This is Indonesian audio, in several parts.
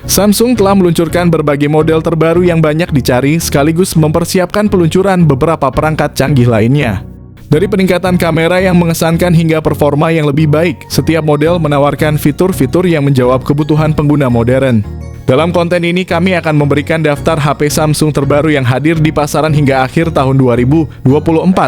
Samsung telah meluncurkan berbagai model terbaru yang banyak dicari sekaligus mempersiapkan peluncuran beberapa perangkat canggih lainnya. Dari peningkatan kamera yang mengesankan hingga performa yang lebih baik, setiap model menawarkan fitur-fitur yang menjawab kebutuhan pengguna modern. Dalam konten ini kami akan memberikan daftar HP Samsung terbaru yang hadir di pasaran hingga akhir tahun 2024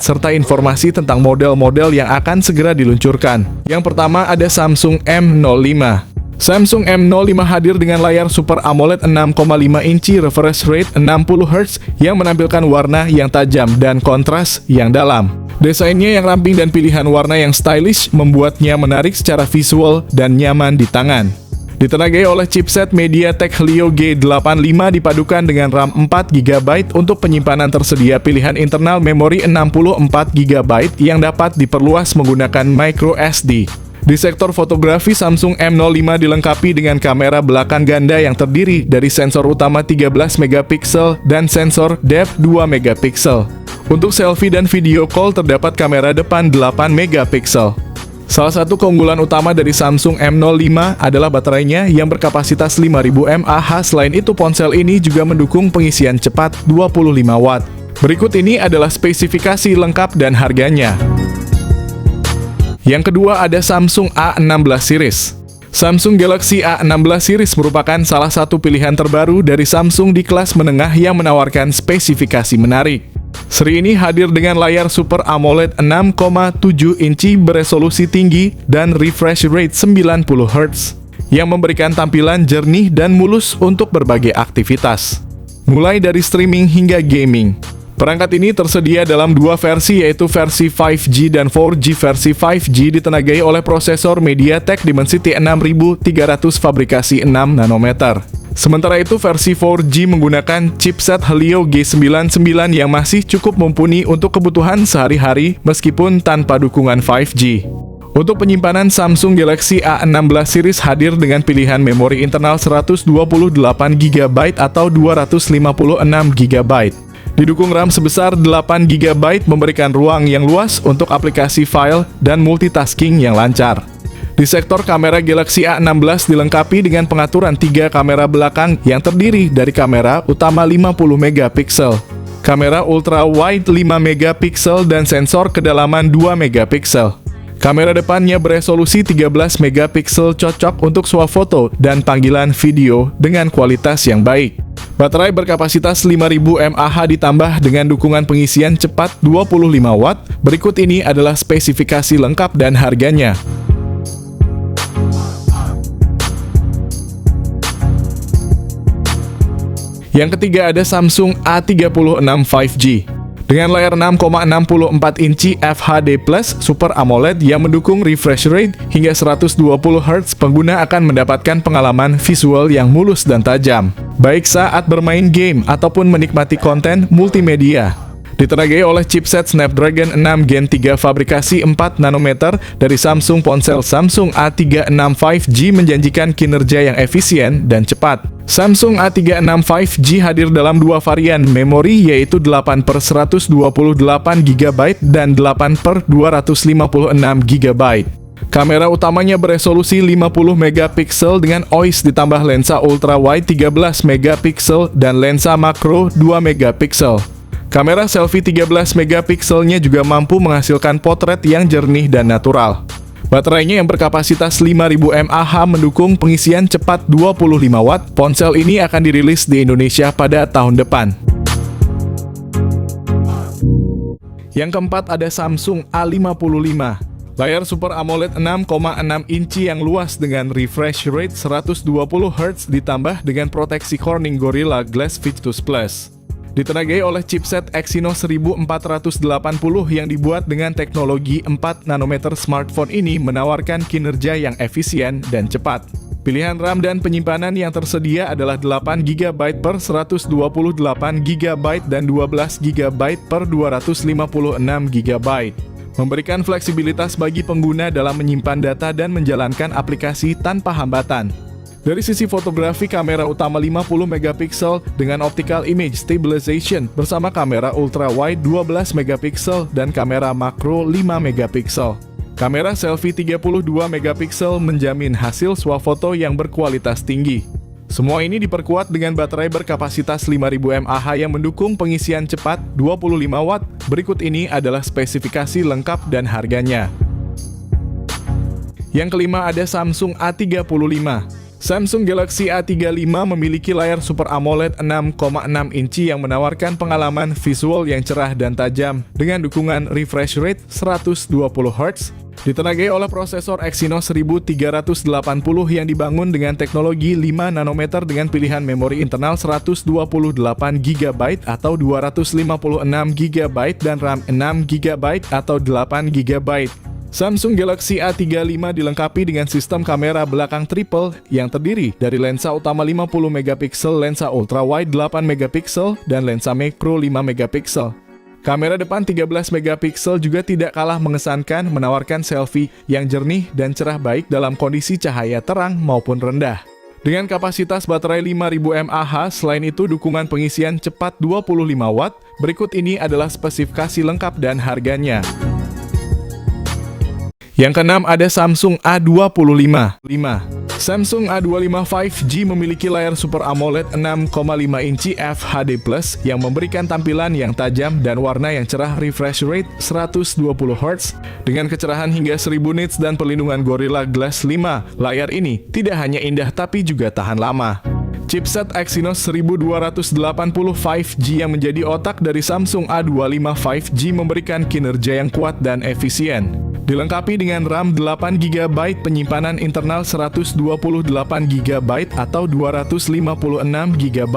serta informasi tentang model-model yang akan segera diluncurkan. Yang pertama ada Samsung M05. Samsung M05 hadir dengan layar Super AMOLED 6,5 inci refresh rate 60Hz yang menampilkan warna yang tajam dan kontras yang dalam. Desainnya yang ramping dan pilihan warna yang stylish membuatnya menarik secara visual dan nyaman di tangan. Ditenagai oleh chipset MediaTek Helio G85 dipadukan dengan RAM 4GB untuk penyimpanan tersedia pilihan internal memori 64GB yang dapat diperluas menggunakan microSD. Di sektor fotografi, Samsung M05 dilengkapi dengan kamera belakang ganda yang terdiri dari sensor utama 13MP dan sensor depth 2MP. Untuk selfie dan video call terdapat kamera depan 8MP. Salah satu keunggulan utama dari Samsung M05 adalah baterainya yang berkapasitas 5000 mAh. Selain itu, ponsel ini juga mendukung pengisian cepat 25 Watt. Berikut ini adalah spesifikasi lengkap dan harganya. Yang kedua ada Samsung A16 series. Samsung Galaxy A16 series merupakan salah satu pilihan terbaru dari Samsung di kelas menengah yang menawarkan spesifikasi menarik. Seri ini hadir dengan layar Super AMOLED 6,7 inci beresolusi tinggi dan refresh rate 90Hz yang memberikan tampilan jernih dan mulus untuk berbagai aktivitas, mulai dari streaming hingga gaming. Perangkat ini tersedia dalam dua versi, yaitu versi 5G dan 4G. Versi 5G ditenagai oleh prosesor MediaTek Dimensity 6300 fabrikasi 6 nanometer. Sementara itu versi 4G menggunakan chipset Helio G99 yang masih cukup mumpuni untuk kebutuhan sehari-hari meskipun tanpa dukungan 5G. Untuk penyimpanan, Samsung Galaxy A16 series hadir dengan pilihan memori internal 128GB atau 256GB. Didukung RAM sebesar 8GB memberikan ruang yang luas untuk aplikasi file dan multitasking yang lancar. Di sektor kamera, Galaxy A16 dilengkapi dengan pengaturan 3 kamera belakang yang terdiri dari kamera utama 50MP, kamera ultra wide 5MP dan sensor kedalaman 2MP. Kamera depannya beresolusi 13MP cocok untuk swafoto dan panggilan video dengan kualitas yang baik. Baterai berkapasitas 5000 mAh ditambah dengan dukungan pengisian cepat 25 Watt. Berikut ini adalah spesifikasi lengkap dan harganya. Yang ketiga ada Samsung A36 5G. Dengan layar 6,64 inci FHD+ Super AMOLED yang mendukung refresh rate hingga 120Hz, pengguna akan mendapatkan pengalaman visual yang mulus dan tajam, baik saat bermain game ataupun menikmati konten multimedia. Ditenagai oleh chipset Snapdragon 6 Gen 3 fabrikasi 4 nanometer dari Samsung, ponsel Samsung A36 5G menjanjikan kinerja yang efisien dan cepat. Samsung A36 5G hadir dalam dua varian memori, yaitu 8/128GB dan 8/256GB. Kamera utamanya beresolusi 50MP dengan OIS ditambah lensa ultra wide 13MP dan lensa makro 2MP. Kamera selfie 13MP-nya juga mampu menghasilkan potret yang jernih dan natural. Baterainya yang berkapasitas 5000 mAh mendukung pengisian cepat 25 Watt. Ponsel ini akan dirilis di Indonesia pada tahun depan. Yang keempat ada Samsung A55. Layar Super AMOLED 6,6 inci yang luas dengan refresh rate 120Hz ditambah dengan proteksi Corning Gorilla Glass Victus Plus. Ditenagai oleh chipset Exynos 1480 yang dibuat dengan teknologi 4 nanometer, smartphone ini menawarkan kinerja yang efisien dan cepat. Pilihan RAM dan penyimpanan yang tersedia adalah 8GB per 128GB dan 12GB per 256GB. Memberikan fleksibilitas bagi pengguna dalam menyimpan data dan menjalankan aplikasi tanpa hambatan. Dari sisi fotografi, kamera utama 50MP dengan optical image stabilization bersama kamera ultra wide 12MP dan kamera makro 5MP. Kamera selfie 32MP menjamin hasil swafoto yang berkualitas tinggi. Semua ini diperkuat dengan baterai berkapasitas 5000 mAh yang mendukung pengisian cepat 25 Watt. Berikut ini adalah spesifikasi lengkap dan harganya. Yang kelima ada Samsung A35. Samsung Galaxy A35 memiliki layar Super AMOLED 6,6 inci yang menawarkan pengalaman visual yang cerah dan tajam dengan dukungan refresh rate 120 Hz. Ditenagai oleh prosesor Exynos 1380 yang dibangun dengan teknologi 5 nanometer dengan pilihan memori internal 128 GB atau 256 GB dan RAM 6 GB atau 8 GB. Samsung Galaxy A35 dilengkapi dengan sistem kamera belakang triple yang terdiri dari lensa utama 50 megapiksel, lensa ultrawide 8 megapiksel, dan lensa makro 5 megapiksel. Kamera depan 13 megapiksel juga tidak kalah mengesankan, menawarkan selfie yang jernih dan cerah baik dalam kondisi cahaya terang maupun rendah. Dengan kapasitas baterai 5000 mAh, selain itu dukungan pengisian cepat 25 Watt. Berikut ini adalah spesifikasi lengkap dan harganya. Yang keenam ada Samsung A25. Samsung A25 5G memiliki layar Super AMOLED 6,5 inci FHD+ yang memberikan tampilan yang tajam dan warna yang cerah, refresh rate 120 Hz dengan kecerahan hingga 1000 nits dan perlindungan Gorilla Glass 5. Layar ini tidak hanya indah tapi juga tahan lama. Chipset Exynos 1280 5G yang menjadi otak dari Samsung A25 5G memberikan kinerja yang kuat dan efisien. Dilengkapi dengan RAM 8GB, penyimpanan internal 128GB atau 256GB.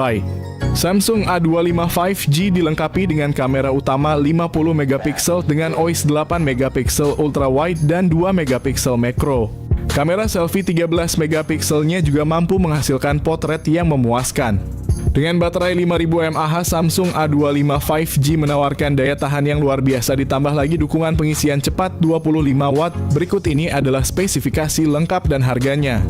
Samsung A25 5G dilengkapi dengan kamera utama 50 megapiksel dengan OIS 8 megapiksel ultrawide dan 2 megapiksel makro. Kamera selfie 13 megapikselnya juga mampu menghasilkan potret yang memuaskan. Dengan baterai 5000 mAh, Samsung A25 5G menawarkan daya tahan yang luar biasa ditambah lagi dukungan pengisian cepat 25 Watt. Berikut ini adalah spesifikasi lengkap dan harganya.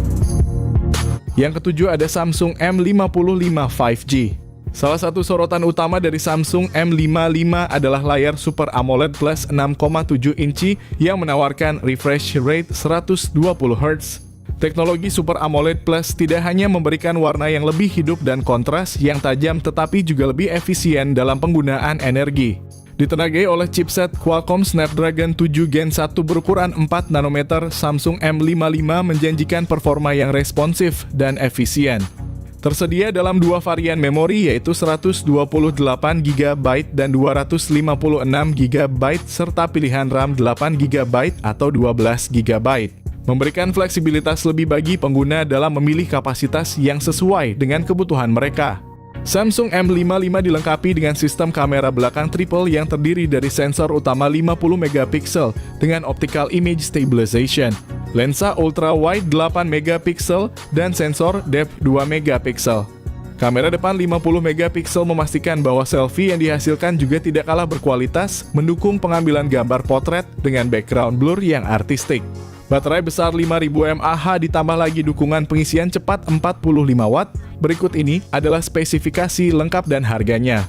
Yang ketujuh ada Samsung M55 5G. Salah satu sorotan utama dari Samsung M55 adalah layar Super AMOLED Plus 6,7 inci yang menawarkan refresh rate 120 Hz. Teknologi Super AMOLED Plus tidak hanya memberikan warna yang lebih hidup dan kontras yang tajam, tetapi juga lebih efisien dalam penggunaan energi. Ditenagai oleh chipset Qualcomm Snapdragon 7 Gen 1 berukuran 4 nanometer, Samsung M55 menjanjikan performa yang responsif dan efisien. Tersedia dalam dua varian memori yaitu 128GB dan 256GB serta pilihan RAM 8GB atau 12GB. Memberikan fleksibilitas lebih bagi pengguna dalam memilih kapasitas yang sesuai dengan kebutuhan mereka. Samsung M55 dilengkapi dengan sistem kamera belakang triple yang terdiri dari sensor utama 50 megapiksel dengan optical image stabilization, lensa ultrawide 8 megapiksel, dan sensor depth 2 megapiksel. Kamera depan 50 megapiksel memastikan bahwa selfie yang dihasilkan juga tidak kalah berkualitas, mendukung pengambilan gambar potret dengan background blur yang artistik. Baterai besar 5000 mAh ditambah lagi dukungan pengisian cepat 45 Watt. Berikut ini adalah spesifikasi lengkap dan harganya.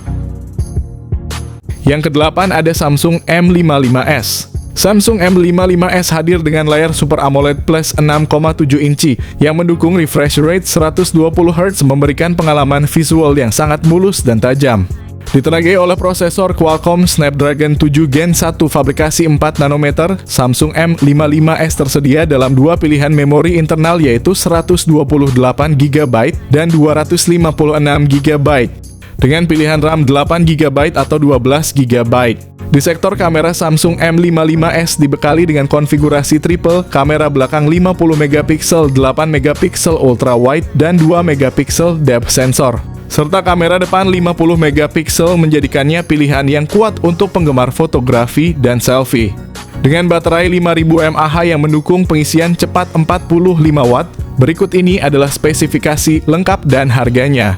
Yang kedelapan ada Samsung M55s. Samsung M55s hadir dengan layar Super AMOLED Plus 6,7 inci yang mendukung refresh rate 120 Hz memberikan pengalaman visual yang sangat mulus dan tajam. Ditenagai oleh prosesor Qualcomm Snapdragon 7 Gen 1 fabrikasi 4 nanometer, Samsung M55s tersedia dalam dua pilihan memori internal yaitu 128GB dan 256GB dengan pilihan RAM 8GB atau 12GB. Di sektor kamera, Samsung M55s dibekali dengan konfigurasi triple, kamera belakang 50 megapiksel, 8 megapiksel ultrawide dan 2 megapiksel depth sensor. Serta kamera depan 50 megapiksel menjadikannya pilihan yang kuat untuk penggemar fotografi dan selfie. Dengan baterai 5000 mAh yang mendukung pengisian cepat 45 Watt, berikut ini adalah spesifikasi lengkap dan harganya.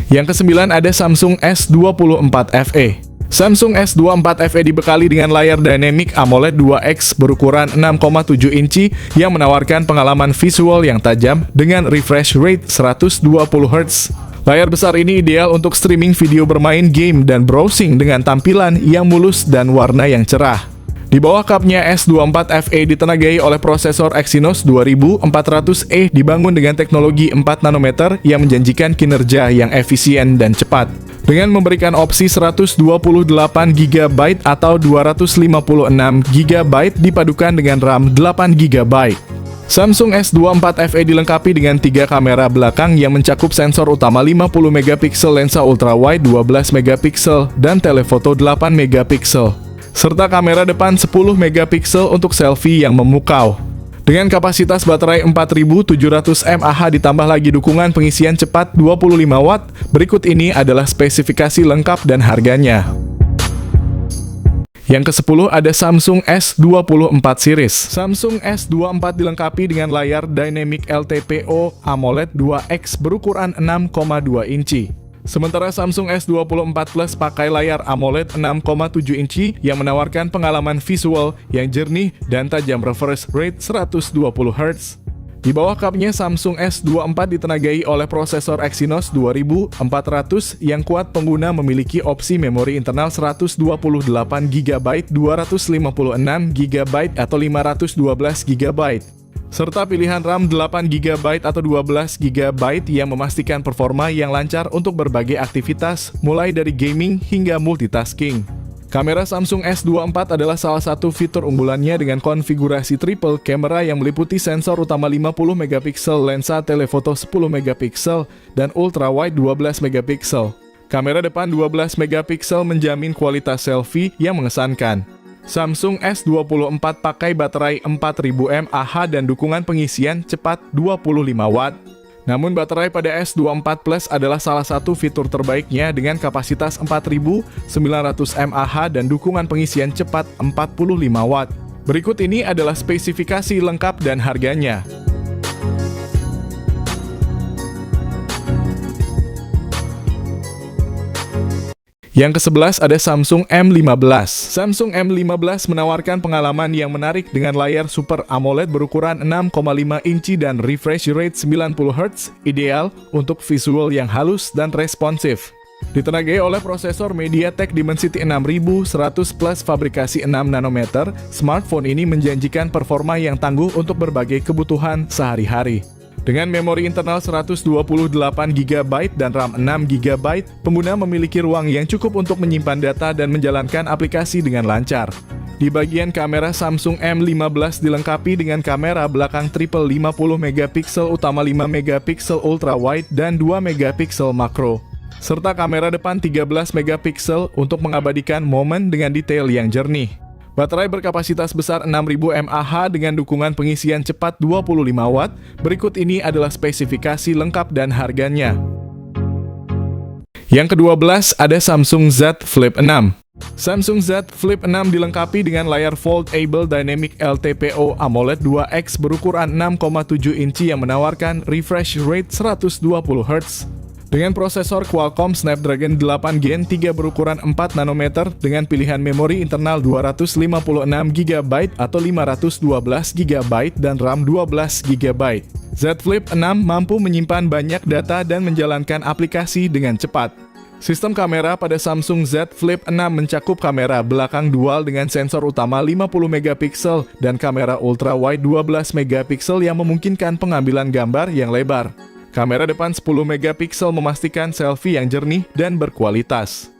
Yang kesembilan ada Samsung S24 FE. Samsung S24 FE dibekali dengan layar Dynamic AMOLED 2X berukuran 6,7 inci yang menawarkan pengalaman visual yang tajam dengan refresh rate 120 Hz. Layar besar ini ideal untuk streaming video, bermain game, dan browsing dengan tampilan yang mulus dan warna yang cerah. Di bawah cupnya S24 FE ditenagai oleh prosesor Exynos 2400E dibangun dengan teknologi 4 nanometer yang menjanjikan kinerja yang efisien dan cepat. Dengan memberikan opsi 128GB atau 256GB dipadukan dengan RAM 8GB. Samsung S24 FE dilengkapi dengan 3 kamera belakang yang mencakup sensor utama 50MP, lensa ultrawide 12MP, dan telephoto 8MP. Serta kamera depan 10MP untuk selfie yang memukau. Dengan kapasitas baterai 4700 mAh ditambah lagi dukungan pengisian cepat 25 Watt, berikut ini adalah spesifikasi lengkap dan harganya. Yang ke-10 ada Samsung S24 series. Samsung S24 dilengkapi dengan layar Dynamic LTPO AMOLED 2X berukuran 6,2 inci. Sementara Samsung S24 Plus pakai layar AMOLED 6,7 inci yang menawarkan pengalaman visual yang jernih dan tajam refresh rate 120Hz. Di bawah cupnya Samsung S24 ditenagai oleh prosesor Exynos 2400 yang kuat. Pengguna memiliki opsi memori internal 128GB, 256GB atau 512GB. Serta pilihan RAM 8GB atau 12GB yang memastikan performa yang lancar untuk berbagai aktivitas, mulai dari gaming hingga multitasking. Kamera Samsung S24 adalah salah satu fitur unggulannya dengan konfigurasi triple camera yang meliputi sensor utama 50MP, lensa telefoto 10MP, dan ultrawide 12MP. Kamera depan 12MP menjamin kualitas selfie yang mengesankan. Samsung S24 pakai baterai 4000 mAh dan dukungan pengisian cepat 25 Watt. Namun baterai pada S24 Plus adalah salah satu fitur terbaiknya dengan kapasitas 4900 mAh dan dukungan pengisian cepat 45 Watt. Berikut ini adalah spesifikasi lengkap dan harganya. Yang ke-11 ada Samsung M15. Samsung M15 menawarkan pengalaman yang menarik dengan layar Super AMOLED berukuran 6,5 inci dan refresh rate 90Hz, ideal untuk visual yang halus dan responsif. Ditenagai oleh prosesor MediaTek Dimensity 6100 Plus fabrikasi 6 nanometer, smartphone ini menjanjikan performa yang tangguh untuk berbagai kebutuhan sehari-hari. Dengan memori internal 128GB dan RAM 6GB, pengguna memiliki ruang yang cukup untuk menyimpan data dan menjalankan aplikasi dengan lancar. Di bagian kamera, Samsung M15 dilengkapi dengan kamera belakang triple 50MP utama 5MP ultrawide dan 2MP makro, serta kamera depan 13MP untuk mengabadikan momen dengan detail yang jernih. Baterai berkapasitas besar 6000 mAh dengan dukungan pengisian cepat 25 Watt. Berikut ini adalah spesifikasi lengkap dan harganya. Yang ke-12 ada Samsung Z Flip 6. Samsung Z Flip 6 dilengkapi dengan layar Foldable Dynamic LTPO AMOLED 2X berukuran 6,7 inci yang menawarkan refresh rate 120Hz. Dengan prosesor Qualcomm Snapdragon 8 Gen 3 berukuran 4 nanometer dengan pilihan memori internal 256GB atau 512GB dan RAM 12GB. Z Flip 6 mampu menyimpan banyak data dan menjalankan aplikasi dengan cepat. Sistem kamera pada Samsung Z Flip 6 mencakup kamera belakang dual dengan sensor utama 50MP dan kamera ultrawide 12MP yang memungkinkan pengambilan gambar yang lebar. Kamera depan 10MP memastikan selfie yang jernih dan berkualitas.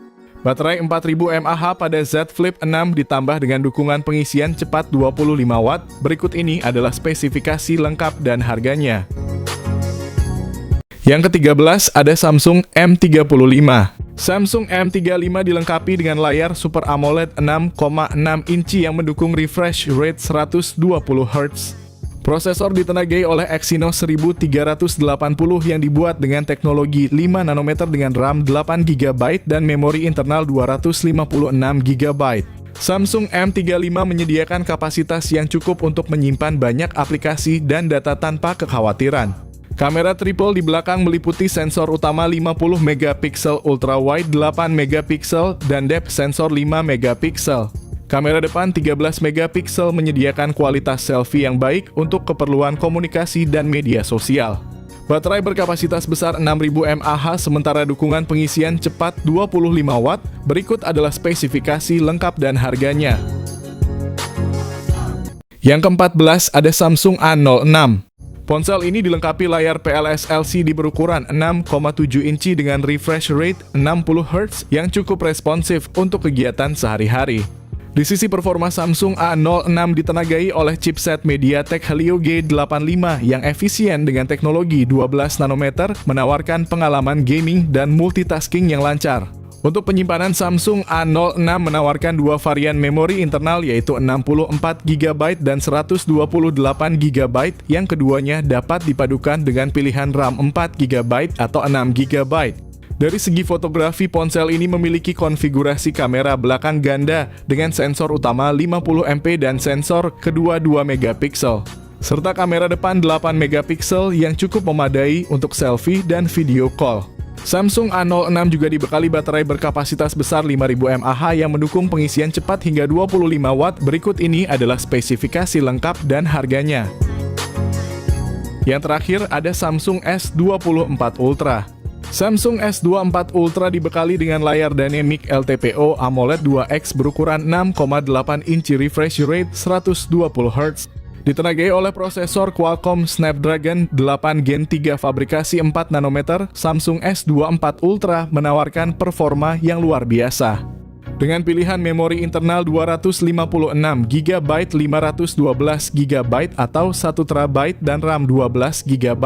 Baterai 4000 mAh pada Z Flip 6 ditambah dengan dukungan pengisian cepat 25 Watt. Berikut ini adalah spesifikasi lengkap dan harganya. Yang ke-13 ada Samsung M35. Samsung M35 dilengkapi dengan layar Super AMOLED 6,6 inci yang mendukung refresh rate 120Hz. Prosesor ditenagai oleh Exynos 1380 yang dibuat dengan teknologi 5 nanometer dengan RAM 8GB dan memori internal 256GB. Samsung M35 menyediakan kapasitas yang cukup untuk menyimpan banyak aplikasi dan data tanpa kekhawatiran. Kamera triple di belakang meliputi sensor utama 50MP ultrawide 8MP dan depth sensor 5MP. Kamera depan 13MP menyediakan kualitas selfie yang baik untuk keperluan komunikasi dan media sosial. Baterai berkapasitas besar 6000 mAh sementara dukungan pengisian cepat 25 Watt. Berikut adalah spesifikasi lengkap dan harganya. Yang ke-14 ada Samsung A06. Ponsel ini dilengkapi layar PLS LCD berukuran 6,7 inci dengan refresh rate 60 Hz yang cukup responsif untuk kegiatan sehari-hari. Di sisi performa, Samsung A06 ditenagai oleh chipset MediaTek Helio G85 yang efisien dengan teknologi 12 nanometer, menawarkan pengalaman gaming dan multitasking yang lancar. Untuk penyimpanan, Samsung A06 menawarkan dua varian memori internal yaitu 64 GB dan 128 GB, yang keduanya dapat dipadukan dengan pilihan RAM 4 GB atau 6 GB. Dari segi fotografi, ponsel ini memiliki konfigurasi kamera belakang ganda dengan sensor utama 50MP dan sensor kedua 2 MP, serta kamera depan 8 MP yang cukup memadai untuk selfie dan video call. Samsung A06 juga dibekali baterai berkapasitas besar 5000 mAh yang mendukung pengisian cepat hingga 25 Watt. Berikut ini adalah spesifikasi lengkap dan harganya. Yang terakhir ada Samsung S24 Ultra. Samsung S24 Ultra dibekali dengan layar Dynamic LTPO AMOLED 2X berukuran 6,8 inci, refresh rate 120 Hz. Ditenagai oleh prosesor Qualcomm Snapdragon 8 Gen 3 fabrikasi 4 nanometer, Samsung S24 Ultra menawarkan performa yang luar biasa. Dengan pilihan memori internal 256 GB, 512 GB atau 1 TB dan RAM 12 GB.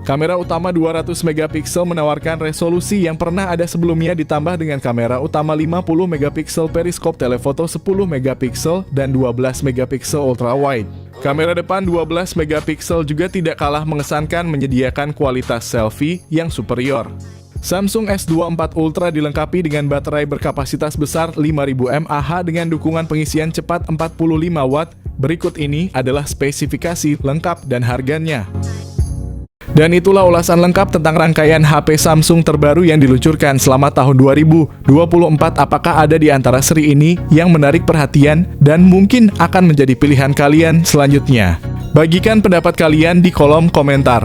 Kamera utama 200 MP menawarkan resolusi yang pernah ada sebelumnya, ditambah dengan kamera utama 50 MP, periskop telefoto 10 MP dan 12 MP ultra wide. Kamera depan 12 MP juga tidak kalah mengesankan, menyediakan kualitas selfie yang superior. Samsung S24 Ultra dilengkapi dengan baterai berkapasitas besar 5000 mAh dengan dukungan pengisian cepat 45 Watt. Berikut ini adalah spesifikasi lengkap dan harganya. Dan itulah ulasan lengkap tentang rangkaian HP Samsung terbaru yang diluncurkan selama tahun 2024. Apakah ada di antara seri ini yang menarik perhatian dan mungkin akan menjadi pilihan kalian selanjutnya? Bagikan pendapat kalian di kolom komentar.